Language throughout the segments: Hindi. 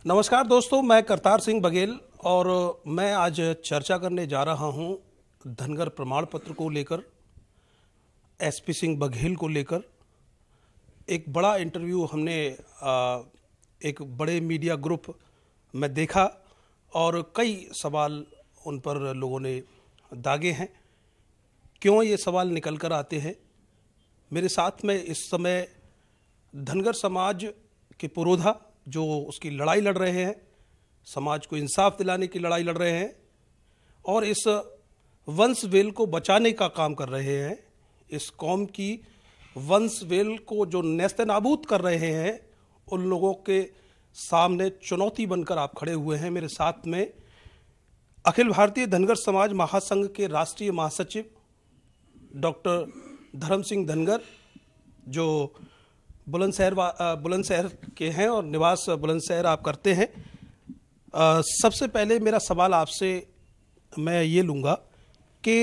नमस्कार दोस्तों, मैं करतार सिंह बघेल और मैं आज चर्चा करने जा रहा हूं धनगर प्रमाण पत्र को लेकर, एसपी सिंह बघेल को लेकर। एक बड़ा इंटरव्यू हमने एक बड़े मीडिया ग्रुप में देखा और कई सवाल उन पर लोगों ने दागे हैं। क्यों ये सवाल निकल कर आते हैं? मेरे साथ में इस समय धनगर समाज के पुरोधा जो उसकी लड़ाई लड़ रहे हैं, समाज को इंसाफ दिलाने की लड़ाई लड़ रहे हैं और इस वंश वेल को बचाने का काम कर रहे हैं। इस कौम की वंश वेल को जो नेस्तनाबूद कर रहे हैं, उन लोगों के सामने चुनौती बनकर आप खड़े हुए हैं। मेरे साथ में अखिल भारतीय धनगर समाज महासंघ के राष्ट्रीय महासचिव डॉक्टर धर्म सिंह धनगर, जो बुलंदशहर के हैं और निवास बुलंदशहर आप करते हैं। सबसे पहले मेरा सवाल आपसे मैं ये लूँगा कि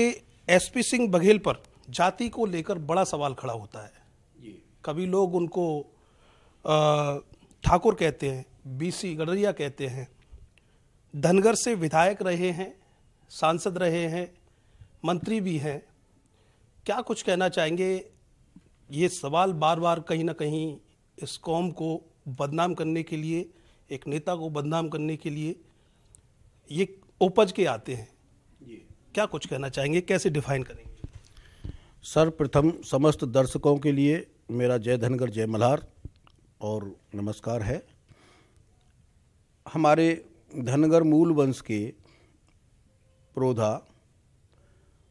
एसपी सिंह बघेल पर जाति को लेकर बड़ा सवाल खड़ा होता है। कभी लोग उनको ठाकुर कहते हैं, बीसी गडरिया कहते हैं, धनगर से विधायक रहे हैं, सांसद रहे हैं, मंत्री भी हैं। क्या कुछ कहना चाहेंगे? ये सवाल बार बार कहीं ना कहीं इस कौम को बदनाम करने के लिए, एक नेता को बदनाम करने के लिए ये उपज के आते हैं। क्या कुछ कहना चाहेंगे, कैसे डिफाइन करेंगे? सर्वप्रथम समस्त दर्शकों के लिए मेरा जय धनगर जय मल्हार और नमस्कार है। हमारे धनगर मूल वंश के पुरोधा,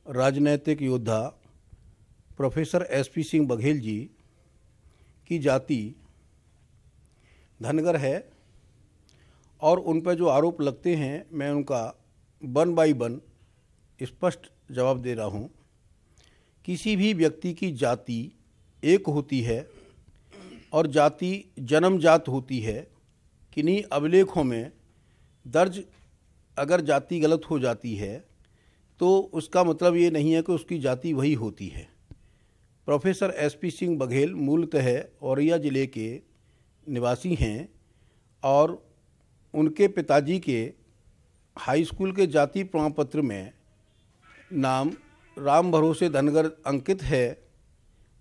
राजनैतिक योद्धा प्रोफेसर एसपी सिंह बघेल जी की जाति धनगर है और उन पर जो आरोप लगते हैं, मैं उनका 1 बाय 1 स्पष्ट जवाब दे रहा हूँ। किसी भी व्यक्ति की जाति एक होती है और जाति जन्मजात होती है। किन्हीं अभिलेखों में दर्ज अगर जाति गलत हो जाती है तो उसका मतलब ये नहीं है कि उसकी जाति वही होती है। प्रोफेसर एसपी सिंह बघेल मूलतः औरैया ज़िले के निवासी हैं और उनके पिताजी के हाई स्कूल के जाति प्रमाण पत्र में नाम राम भरोसे धनगर अंकित है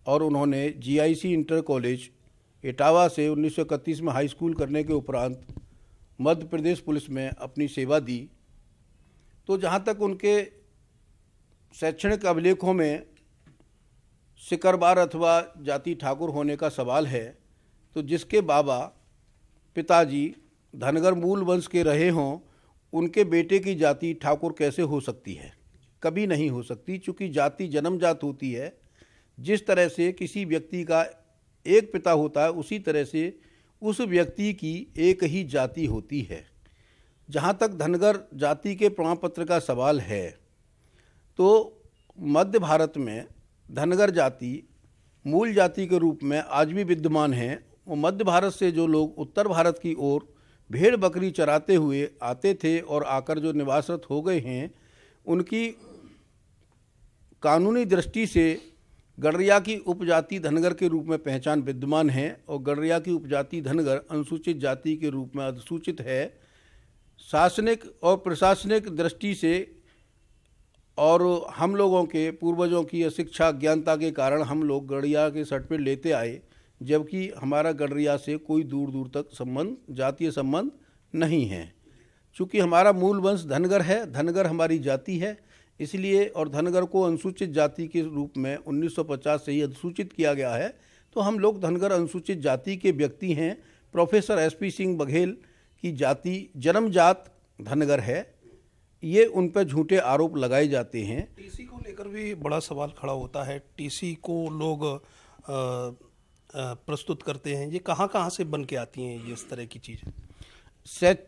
और उन्होंने जीआईसी इंटर कॉलेज इटावा से 1931 में हाई स्कूल करने के उपरांत मध्य प्रदेश पुलिस में अपनी सेवा दी। तो जहाँ तक उनके शैक्षणिक अभिलेखों में सिकरबार अथवा जाति ठाकुर होने का सवाल है, तो जिसके बाबा पिताजी धनगर मूल वंश के रहे हों, उनके बेटे की जाति ठाकुर कैसे हो सकती है? कभी नहीं हो सकती, चूँकि जाति जन्मजात होती है। जिस तरह से किसी व्यक्ति का एक पिता होता है, उसी तरह से उस व्यक्ति की एक ही जाति होती है। जहाँ तक धनगर जाति के प्रमाण पत्र का सवाल है, तो मध्य भारत में धनगर जाति मूल जाति के रूप में आज भी विद्यमान है। वो मध्य भारत से जो लोग उत्तर भारत की ओर भेड़ बकरी चराते हुए आते थे और आकर जो निवासरत हो गए हैं, उनकी कानूनी दृष्टि से गडरिया की उपजाति धनगर के रूप में पहचान विद्यमान है और गडरिया की उपजाति धनगर अनुसूचित जाति के रूप में अधिसूचित है। शासनिक और प्रशासनिक दृष्टि से और हम लोगों के पूर्वजों की अशिक्षा अज्ञानता के कारण हम लोग गडरिया के सर्टिफिकेट लेते आए, जबकि हमारा गडरिया से कोई दूर दूर तक संबंध, जातीय संबंध नहीं है। चूँकि हमारा मूल वंश धनगर है, धनगर हमारी जाति है, इसलिए और धनगर को अनुसूचित जाति के रूप में 1950 से ही अधिसूचित किया गया है। तो हम लोग धनगर अनुसूचित जाति के व्यक्ति हैं। प्रोफेसर एसपी सिंह बघेल की जाति जन्मजात धनगर है, ये उन पर झूठे आरोप लगाए जाते हैं। टीसी को लेकर भी बड़ा सवाल खड़ा होता है। टीसी को लोग प्रस्तुत करते हैं, ये कहाँ कहाँ से बन के आती हैं ये इस तरह की चीज़ें?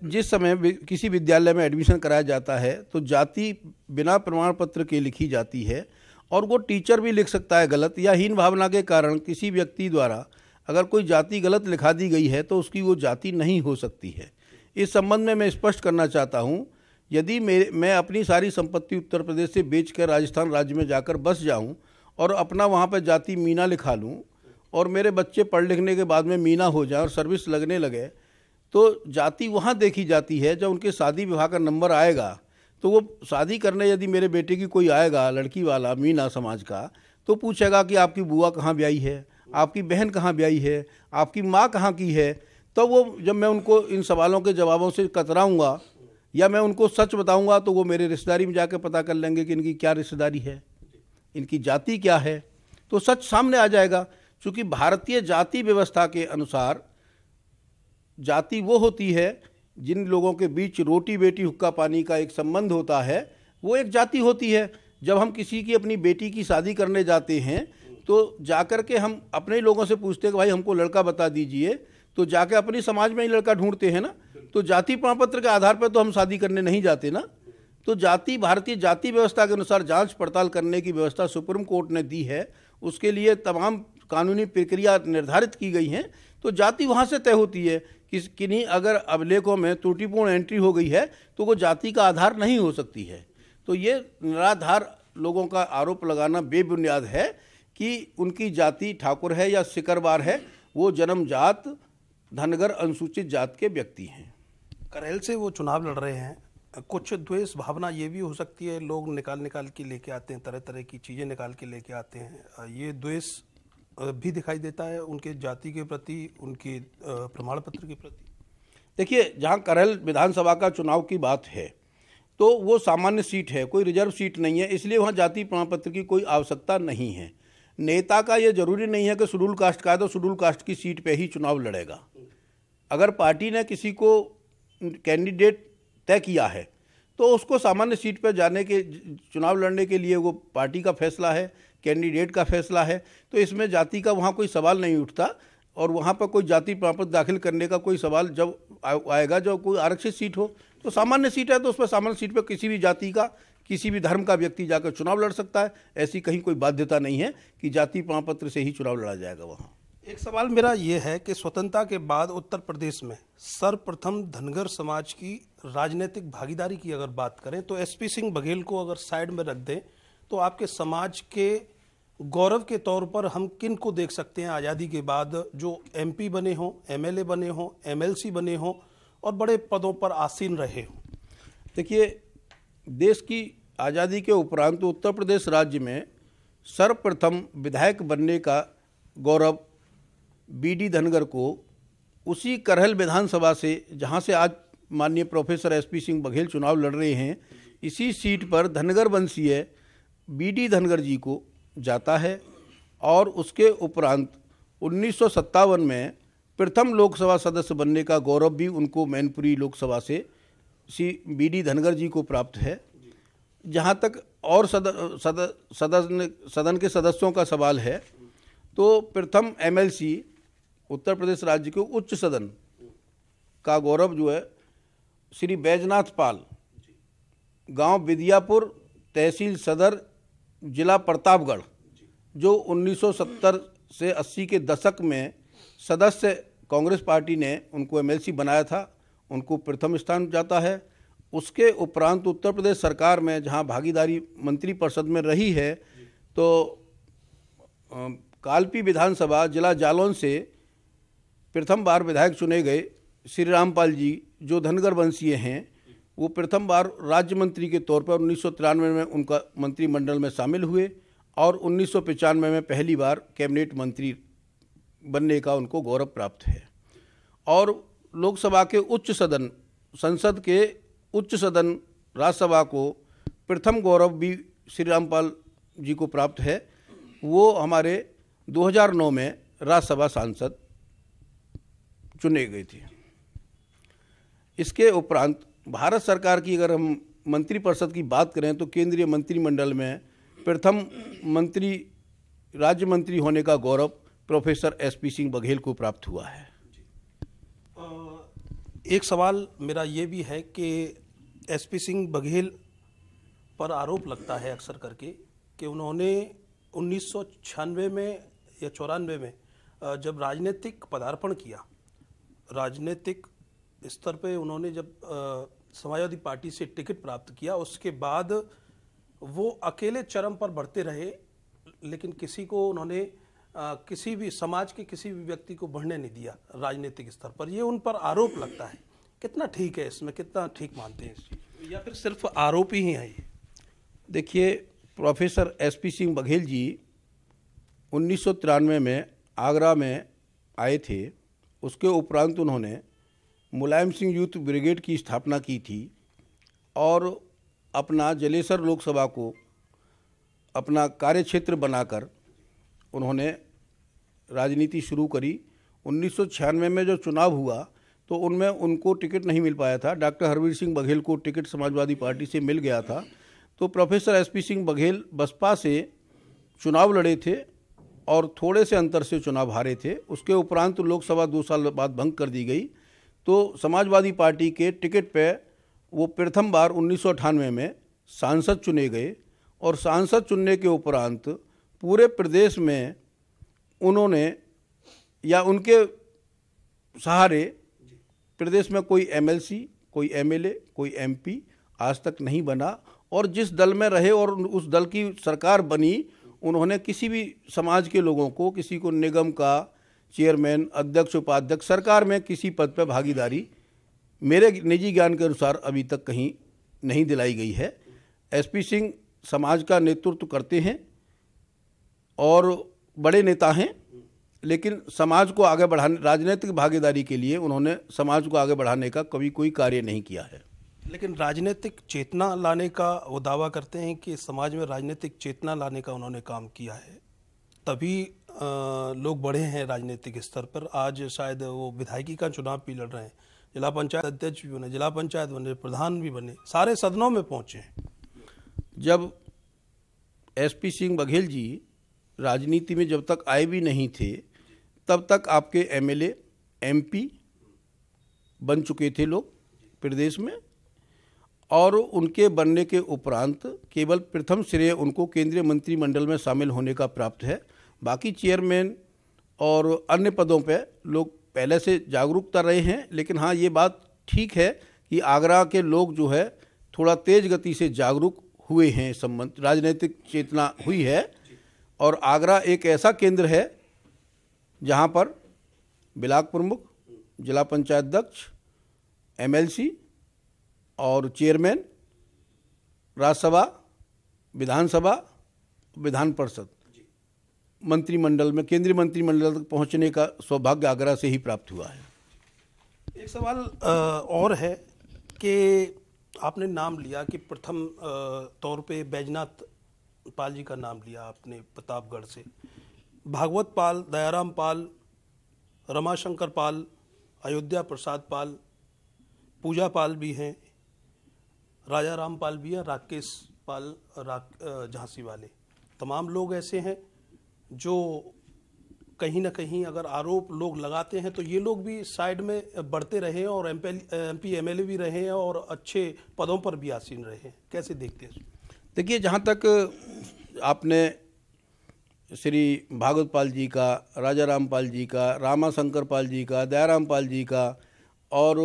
जिस समय किसी विद्यालय में एडमिशन कराया जाता है तो जाति बिना प्रमाण पत्र के लिखी जाती है और वो टीचर भी लिख सकता है गलत, या हीन भावना के कारण किसी व्यक्ति द्वारा अगर कोई जाति गलत लिखा दी गई है तो उसकी वो जाति नहीं हो सकती है। इस संबंध में मैं स्पष्ट करना चाहता हूँ, यदि मैं अपनी सारी संपत्ति उत्तर प्रदेश से बेचकर राजस्थान राज्य में जाकर बस जाऊं और अपना वहाँ पर जाति मीना लिखा लूँ और मेरे बच्चे पढ़ लिखने के बाद में मीना हो जाए और सर्विस लगने लगे, तो जाति वहाँ देखी जाती है जब उनके शादी विवाह का नंबर आएगा, तो वो शादी करने यदि मेरे बेटे की कोई आएगा लड़की वाला मीना समाज का, तो पूछेगा कि आपकी बुआ कहाँ ब्याही है, आपकी बहन कहाँ ब्याही है, आपकी माँ कहाँ की है। तो वो जब मैं उनको इन सवालों के जवाबों से कतराऊँगा या मैं उनको सच बताऊँगा, तो वो मेरे रिश्तेदारी में जाकर पता कर लेंगे कि इनकी क्या रिश्तेदारी है, इनकी जाति क्या है, तो सच सामने आ जाएगा। क्योंकि भारतीय जाति व्यवस्था के अनुसार जाति वो होती है जिन लोगों के बीच रोटी बेटी हुक्का पानी का एक संबंध होता है, वो एक जाति होती है। जब हम किसी की अपनी बेटी की शादी करने जाते हैं तो जाकर के हम अपने लोगों से पूछते हैं कि भाई हमको लड़का बता दीजिए, तो जाके अपनी समाज में ही लड़का ढूंढते हैं ना। तो जाति प्रमाण पत्र के आधार पर तो हम शादी करने नहीं जाते ना। तो जाति, भारतीय जाति व्यवस्था के अनुसार जांच पड़ताल करने की व्यवस्था सुप्रीम कोर्ट ने दी है, उसके लिए तमाम कानूनी प्रक्रिया निर्धारित की गई हैं। तो जाति वहाँ से तय होती है कि किन्हीं अगर अभिलेखों में त्रुटिपूर्ण एंट्री हो गई है तो वो जाति का आधार नहीं हो सकती है। तो ये निराधार लोगों का आरोप लगाना बेबुनियाद है कि उनकी जाति ठाकुर है या सिकरवार है। वो जन्मजात धनगर अनुसूचित जात के व्यक्ति हैं। करेल से वो चुनाव लड़ रहे हैं, कुछ द्वेष भावना ये भी हो सकती है, लोग निकाल के लेके आते हैं, तरह तरह की चीज़ें निकाल के लेके आते हैं, ये द्वेष भी दिखाई देता है उनके जाति के प्रति, उनके प्रमाण पत्र के प्रति। देखिए, जहाँ करेल विधानसभा का चुनाव की बात है तो वो सामान्य सीट है, कोई रिजर्व सीट नहीं है, इसलिए वहाँ जाति प्रमाण पत्र की कोई आवश्यकता नहीं है। नेता का ये जरूरी नहीं है कि शेड्यूल कास्ट का है तो शेड्यूल कास्ट की सीट पे ही चुनाव लड़ेगा। अगर पार्टी ने किसी को कैंडिडेट तय किया है तो उसको सामान्य सीट पर जाने के, चुनाव लड़ने के लिए वो पार्टी का फैसला है, कैंडिडेट का फैसला है। तो इसमें जाति का वहाँ कोई सवाल नहीं उठता और वहाँ पर कोई जाति प्रमाण पत्र दाखिल करने का कोई सवाल जब आएगा, जब कोई आरक्षित सीट हो तो सामान्य सीट है तो उस पर सामान्य सीट पर किसी भी जाति का, किसी भी धर्म का व्यक्ति जाकर चुनाव लड़ सकता है। ऐसी कहीं कोई बाध्यता नहीं है कि जाति प्रमाण पत्र से ही चुनाव लड़ा जाएगा वहाँ। एक सवाल मेरा ये है कि स्वतंत्रता के बाद उत्तर प्रदेश में सर्वप्रथम धनगर समाज की राजनीतिक भागीदारी की अगर बात करें तो एसपी सिंह बघेल को अगर साइड में रख दें तो आपके समाज के गौरव के तौर पर हम किन को देख सकते हैं आज़ादी के बाद जो एमपी बने हों, एमएलए बने हों, एमएलसी बने हों और बड़े पदों पर आसीन रहे हों? देखिए, देश की आज़ादी के उपरांत उत्तर प्रदेश राज्य में सर्वप्रथम विधायक बनने का गौरव बीडी धनगर को उसी करहल विधानसभा से, जहां से आज माननीय प्रोफेसर एसपी सिंह बघेल चुनाव लड़ रहे हैं, इसी सीट पर धनगर वंशीय बीडी धनगर जी को जाता है। और उसके उपरांत 1957 में प्रथम लोकसभा सदस्य बनने का गौरव भी उनको मैनपुरी लोकसभा से बीडी धनगर जी को प्राप्त है। जहाँ तक और सदन के सदस्यों का सवाल है तो प्रथम एमएलसी उत्तर प्रदेश राज्य के उच्च सदन का गौरव जो है श्री बैजनाथ पाल, गांव विदियापुर, तहसील सदर, जिला प्रतापगढ़, जो 1970 से 80 के दशक में सदस्य कांग्रेस पार्टी ने उनको एमएलसी बनाया था, उनको प्रथम स्थान जाता है। उसके उपरांत उत्तर प्रदेश सरकार में जहां भागीदारी मंत्रिपरिषद में रही है तो कालपी विधानसभा जिला जालौन से प्रथम बार विधायक चुने गए श्री रामपाल जी, जो धनगर वंशीय हैं, वो प्रथम बार राज्य मंत्री के तौर पर 1993 में उनका मंत्रिमंडल में शामिल हुए और 1995 में पहली बार कैबिनेट मंत्री बनने का उनको गौरव प्राप्त है। और लोकसभा के उच्च सदन, संसद के उच्च सदन राज्यसभा को प्रथम गौरव भी श्री रामपाल जी को प्राप्त है। वो हमारे 2009 में राज्यसभा सांसद चुने गए थे। इसके उपरांत भारत सरकार की अगर हम मंत्रिपरिषद की बात करें तो केंद्रीय मंत्रिमंडल में प्रथम मंत्री, राज्य मंत्री होने का गौरव प्रोफेसर एसपी सिंह बघेल को प्राप्त हुआ है। एक सवाल मेरा ये भी है कि एसपी सिंह बघेल पर आरोप लगता है अक्सर करके कि उन्होंने 1996 में या 94 में जब राजनीतिक पदार्पण किया, राजनीतिक स्तर पे उन्होंने जब समाजवादी पार्टी से टिकट प्राप्त किया, उसके बाद वो अकेले चरम पर बढ़ते रहे, लेकिन किसी को उन्होंने किसी भी समाज के किसी भी व्यक्ति को बढ़ने नहीं दिया राजनीतिक स्तर पर, ये उन पर आरोप लगता है। कितना ठीक है इसमें, कितना ठीक मानते हैं इस चीज़, या फिर सिर्फ आरोप ही है ये? देखिए, प्रोफेसर एसपी सिंह बघेल जी 1993 में आगरा में आए थे। उसके उपरांत उन्होंने मुलायम सिंह यूथ ब्रिगेड की स्थापना की थी और अपना जलेसर लोकसभा को अपना कार्यक्षेत्र बनाकर उन्होंने राजनीति शुरू करी। 1996 में जो चुनाव हुआ तो उनमें उनको टिकट नहीं मिल पाया था। डॉक्टर हरवीर सिंह बघेल को टिकट समाजवादी पार्टी से मिल गया था, तो प्रोफेसर एसपी सिंह बघेल बसपा से चुनाव लड़े थे और थोड़े से अंतर से चुनाव हारे थे। उसके उपरांत लोकसभा 2 साल बाद भंग कर दी गई, तो समाजवादी पार्टी के टिकट पे वो प्रथम बार 1998 में सांसद चुने गए और सांसद चुनने के उपरांत पूरे प्रदेश में उन्होंने या उनके सहारे प्रदेश में कोई एमएलसी, कोई एमएलए, कोई एमपी आज तक नहीं बना। और जिस दल में रहे और उस दल की सरकार बनी, उन्होंने किसी भी समाज के लोगों को, किसी को निगम का चेयरमैन, अध्यक्ष, उपाध्यक्ष, सरकार में किसी पद पर भागीदारी मेरे निजी ज्ञान के अनुसार अभी तक कहीं नहीं दिलाई गई है। एसपी सिंह समाज का नेतृत्व करते हैं और बड़े नेता हैं, लेकिन समाज को आगे बढ़ाने, राजनीतिक भागीदारी के लिए उन्होंने समाज को आगे बढ़ाने का कभी कोई कार्य नहीं किया है। लेकिन राजनीतिक चेतना लाने का वो दावा करते हैं कि समाज में राजनीतिक चेतना लाने का उन्होंने काम किया है, तभी लोग बढ़े हैं राजनीतिक स्तर पर। आज शायद वो विधायकी का चुनाव भी लड़ रहे हैं, जिला पंचायत अध्यक्ष भी बने, जिला पंचायत बने, प्रधान भी बने, सारे सदनों में पहुंचे हैं। जब एसपी सिंह बघेल जी राजनीति में जब तक आए भी नहीं थे, तब तक आपके एमएलए, एमपी बन चुके थे लोग प्रदेश में, और उनके बनने के उपरांत केवल प्रथम श्रेय उनको केंद्रीय मंत्रिमंडल में शामिल होने का प्राप्त है। बाकी चेयरमैन और अन्य पदों पे लोग पहले से जागरूकता रहे हैं। लेकिन हाँ, ये बात ठीक है कि आगरा के लोग जो है थोड़ा तेज गति से जागरूक हुए हैं, संबंध राजनीतिक चेतना हुई है। और आगरा एक ऐसा केंद्र है जहाँ पर ब्लॉक प्रमुख, जिला पंचायत अध्यक्ष, एमएलसी और चेयरमैन, राज्यसभा, विधानसभा, विधान परिषद, मंत्रिमंडल में, केंद्रीय मंत्रिमंडल तक पहुंचने का सौभाग्य आगरा से ही प्राप्त हुआ है। एक सवाल और है कि आपने नाम लिया कि प्रथम तौर पे बैजनाथ पाल जी का नाम लिया आपने प्रतापगढ़ से। भागवत पाल, दयाराम पाल, रमाशंकर पाल, अयोध्या प्रसाद पाल, पूजा पाल भी हैं, राजा राम पाल भी हैं, राकेश पाल, झांसी वाले, तमाम लोग ऐसे हैं जो कहीं ना कहीं अगर आरोप लोग लगाते हैं तो ये लोग भी साइड में बढ़ते रहे और एमपी एमएलए भी रहे हैं और अच्छे पदों पर भी आसीन रहे हैं। कैसे देखते हैं? देखिए, जहाँ तक आपने श्री भागवत पाल जी का, राजा राम पाल जी का, रामाशंकर पाल जी का, दयाराम पाल जी का और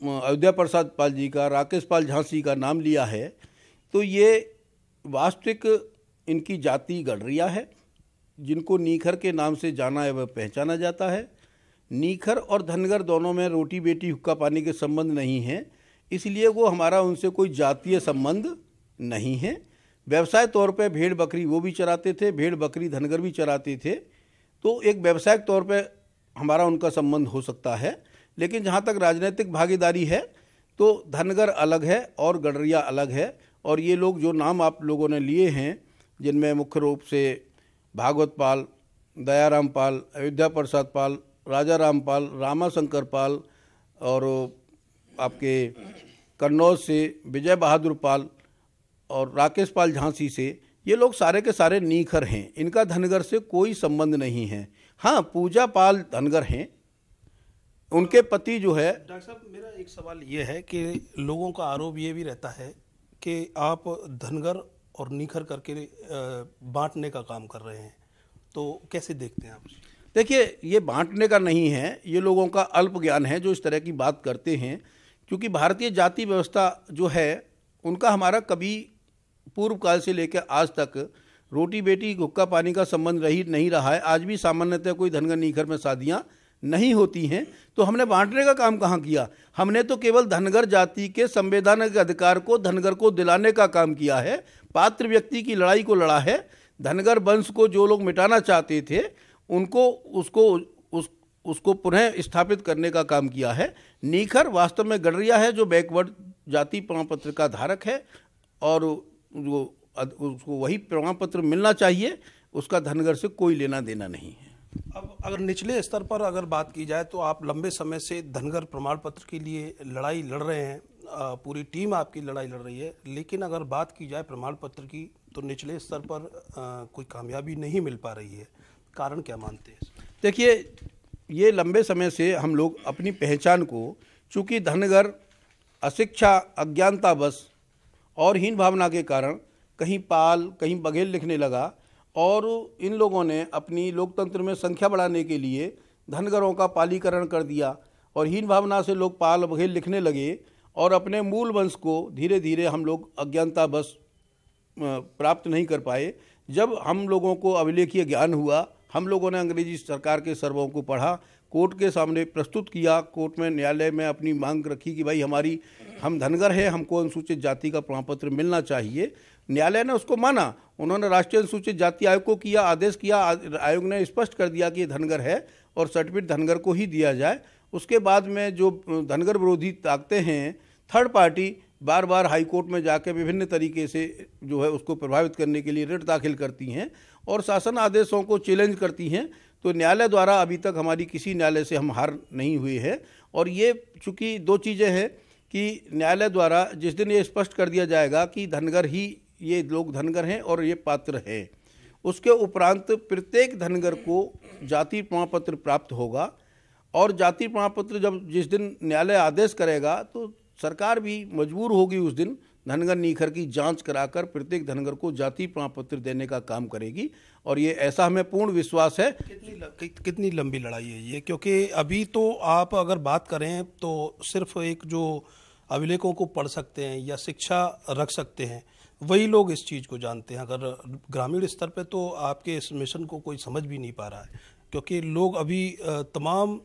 अयोध्या प्रसाद पाल जी का, राकेश पाल झांसी का नाम लिया है, तो ये वास्तविक इनकी जाति गडरिया है, जिनको नीखर के नाम से जाना है, वह पहचाना जाता है। नीखर और धनगर दोनों में रोटी बेटी हुक्का पानी के संबंध नहीं हैं, इसलिए वो हमारा उनसे कोई जातीय संबंध नहीं है। व्यवसाय तौर पे भेड़ बकरी वो भी चराते थे, भेड़ बकरी धनगर भी चराते थे, तो एक व्यवसायिक तौर पे हमारा उनका संबंध हो सकता है। लेकिन जहाँ तक राजनीतिक भागीदारी है तो धनगर अलग है और गडरिया अलग है। और ये लोग जो नाम आप लोगों ने लिए हैं, जिनमें मुख्य रूप से भागवत पाल, दयाराम पाल, अयोध्या प्रसाद पाल, राजा राम पाल, रामाशंकर पाल और आपके कन्नौज से विजय बहादुर पाल और राकेश पाल झांसी से, ये लोग सारे के सारे नीखर हैं, इनका धनगर से कोई संबंध नहीं है। हाँ, पूजा पाल धनगर हैं, उनके पति जो है। डॉक्टर साहब, मेरा एक सवाल ये है कि लोगों का आरोप ये भी रहता है कि आप धनगर और नीखर करके बांटने का काम कर रहे हैं, तो कैसे देखते हैं आप? देखिए, ये बांटने का नहीं है, ये लोगों का अल्प ज्ञान है जो इस तरह की बात करते हैं। क्योंकि भारतीय जाति व्यवस्था जो है, उनका हमारा कभी पूर्व काल से लेकर आज तक रोटी बेटी हुक्का पानी का संबंध रही नहीं रहा है। आज भी सामान्यतः कोई धनगर नीखर में शादियां नहीं होती हैं। तो हमने बांटने का काम कहाँ किया? हमने तो केवल धनगर जाति के संवैधानिक अधिकार को धनगर को दिलाने का काम किया है। पात्र व्यक्ति की लड़ाई को लड़ा है। धनगर वंश को जो लोग मिटाना चाहते थे उनको उसको पुनः स्थापित करने का काम किया है। नीखर वास्तव में गडरिया है जो बैकवर्ड जाति प्रमाण पत्र का धारक है और उसको वही प्रमाण पत्र मिलना चाहिए। उसका धनगर से कोई लेना देना नहीं है। अब अगर निचले स्तर पर अगर बात की जाए तो आप लंबे समय से धनगर प्रमाण पत्र के लिए लड़ाई लड़ रहे हैं, पूरी टीम आपकी लड़ाई लड़ रही है, लेकिन अगर बात की जाए प्रमाण पत्र की तो निचले स्तर पर कोई कामयाबी नहीं मिल पा रही है। कारण क्या मानते हैं? देखिए, ये लंबे समय से हम लोग अपनी पहचान को, चूँकि धनगर अशिक्षा, अज्ञानता बस और हीन भावना के कारण कहीं पाल कहीं बघेल लिखने लगा और इन लोगों ने अपनी लोकतंत्र में संख्या बढ़ाने के लिए धनगरों का पालीकरण कर दिया और हीन भावना से लोग पाल बघेल लिखने लगे और अपने मूल वंश को धीरे धीरे हम लोग अज्ञानता बस प्राप्त नहीं कर पाए। जब हम लोगों को अभिलेखीय ज्ञान हुआ, हम लोगों ने अंग्रेजी सरकार के सर्वों को पढ़ा, कोर्ट के सामने प्रस्तुत किया, कोर्ट में न्यायालय में अपनी मांग रखी कि भाई हम धनगर हैं, हमको अनुसूचित जाति का प्रमाण पत्र मिलना चाहिए। न्यायालय ने उसको माना। उन्होंने राष्ट्रीय अनुसूचित जाति आयोग को किया आदेश किया। आयोग ने स्पष्ट कर दिया कि ये धनगर है और सर्टिफिकेट धनगर को ही दिया जाए। उसके बाद में जो धनगर विरोधी ताकतें हैं, थर्ड पार्टी बार बार हाई कोर्ट में जाकर विभिन्न तरीके से जो है उसको प्रभावित करने के लिए रिट दाखिल करती हैं और शासन आदेशों को चैलेंज करती हैं। तो न्यायालय द्वारा अभी तक हमारी किसी न्यायालय से हम हार नहीं हुए हैं। और ये चूँकि दो चीज़ें हैं कि न्यायालय द्वारा जिस दिन ये स्पष्ट कर दिया जाएगा कि धनगर ही ये लोग धनगर हैं और ये पात्र है, उसके उपरांत प्रत्येक धनगर को जाति प्रमाण पत्र प्राप्त होगा। और जाति प्रमाण पत्र जब जिस दिन न्यायालय आदेश करेगा तो सरकार भी मजबूर होगी उस दिन धनगर नीखर की जांच कराकर प्रत्येक धनगर को जाति प्रमाण पत्र देने का काम करेगी। और ये ऐसा हमें पूर्ण विश्वास है। कितनी लंबी लड़ाई है ये? क्योंकि अभी तो आप अगर बात करें तो सिर्फ एक जो अभिलेखों को पढ़ सकते हैं या शिक्षा रख सकते हैं वही लोग इस चीज़ को जानते हैं। अगर ग्रामीण स्तर पे तो आपके इस मिशन को कोई समझ भी नहीं पा रहा है, क्योंकि लोग अभी तमाम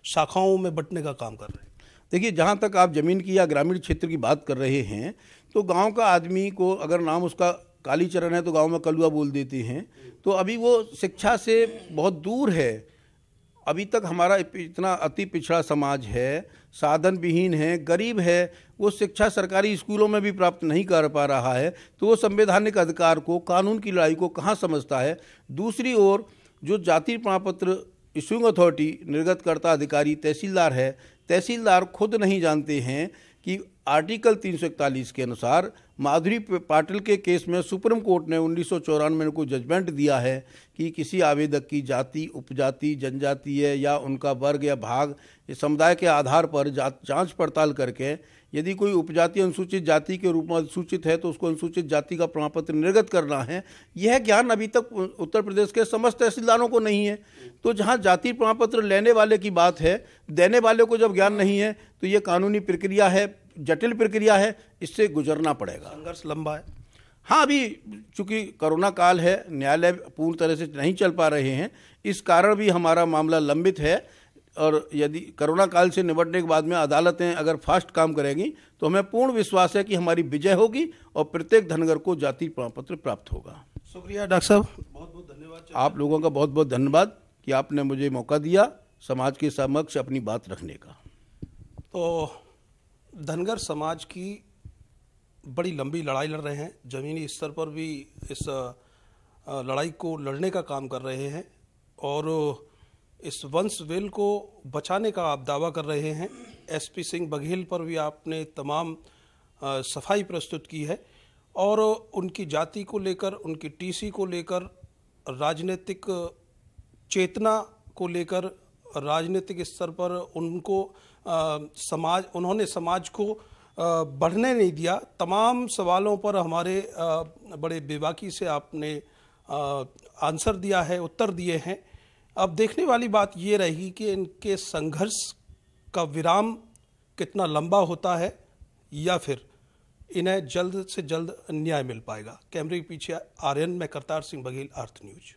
शाखाओं में बंटने का काम कर रहे हैं। देखिए, जहाँ तक आप ज़मीन की या ग्रामीण क्षेत्र की बात कर रहे हैं तो गांव का आदमी को अगर नाम उसका कालीचरण है तो गांव में कलुआ बोल देते हैं। तो अभी वो शिक्षा से बहुत दूर है। अभी तक हमारा इतना अति पिछड़ा समाज है, साधन विहीन है, गरीब है, वो शिक्षा सरकारी स्कूलों में भी प्राप्त नहीं कर पा रहा है। तो वो संवैधानिक अधिकार को, कानून की लड़ाई को कहाँ समझता है। दूसरी ओर जो जाति प्रमाण पत्र इशूइंग अथॉरिटी, निर्गतकर्ता अधिकारी तहसीलदार है, तहसीलदार खुद नहीं जानते हैं कि आर्टिकल 341 के अनुसार माधुरी पाटिल के केस में सुप्रीम कोर्ट ने 1994 को जजमेंट दिया है कि किसी आवेदक की जाति, उपजाति, जनजातीय या उनका वर्ग या भाग समुदाय के आधार पर जांच पड़ताल करके यदि कोई उपजाति अनुसूचित जाति के रूप में अधिसूचित है तो उसको अनुसूचित जाति का प्रमाण पत्र निर्गत करना है। यह ज्ञान अभी तक उत्तर प्रदेश के समस्त तहसीलदारों को नहीं है। तो जहां जाति प्रमाण पत्र लेने वाले की बात है, देने वाले को जब ज्ञान नहीं है तो ये कानूनी प्रक्रिया है, जटिल प्रक्रिया है, इससे गुजरना पड़ेगा। संघर्ष लंबा है। हाँ, अभी चूंकि कोरोना काल है, न्यायालय पूर्ण तरह से नहीं चल पा रहे हैं, इस कारण भी हमारा मामला लंबित है। और यदि कोरोना काल से निपटने के बाद में अदालतें अगर फास्ट काम करेंगी तो हमें पूर्ण विश्वास है कि हमारी विजय होगी और प्रत्येक धनगर को जाति प्रमाण पत्र प्राप्त होगा। शुक्रिया डॉक्टर साहब, बहुत बहुत धन्यवाद। आप लोगों का बहुत बहुत धन्यवाद कि आपने मुझे मौका दिया समाज के समक्ष अपनी बात रखने का। तो धनगर समाज की बड़ी लंबी लड़ाई लड़ रहे हैं, ज़मीनी स्तर पर भी इस लड़ाई को लड़ने का काम कर रहे हैं और इस वंश वेल को बचाने का आप दावा कर रहे हैं। एसपी सिंह बघेल पर भी आपने तमाम सफाई प्रस्तुत की है और उनकी जाति को लेकर, उनकी टीसी को लेकर, राजनीतिक चेतना को लेकर, राजनीतिक स्तर पर उनको उन्होंने समाज को बढ़ने नहीं दिया। तमाम सवालों पर हमारे बड़े बेबाकी से आपने आंसर दिया है, उत्तर दिए हैं। अब देखने वाली बात ये रहेगी कि इनके संघर्ष का विराम कितना लंबा होता है या फिर इन्हें जल्द से जल्द न्याय मिल पाएगा। कैमरे के पीछे आर्यन, मैं करतार सिंह बघेल, अर्थ न्यूज।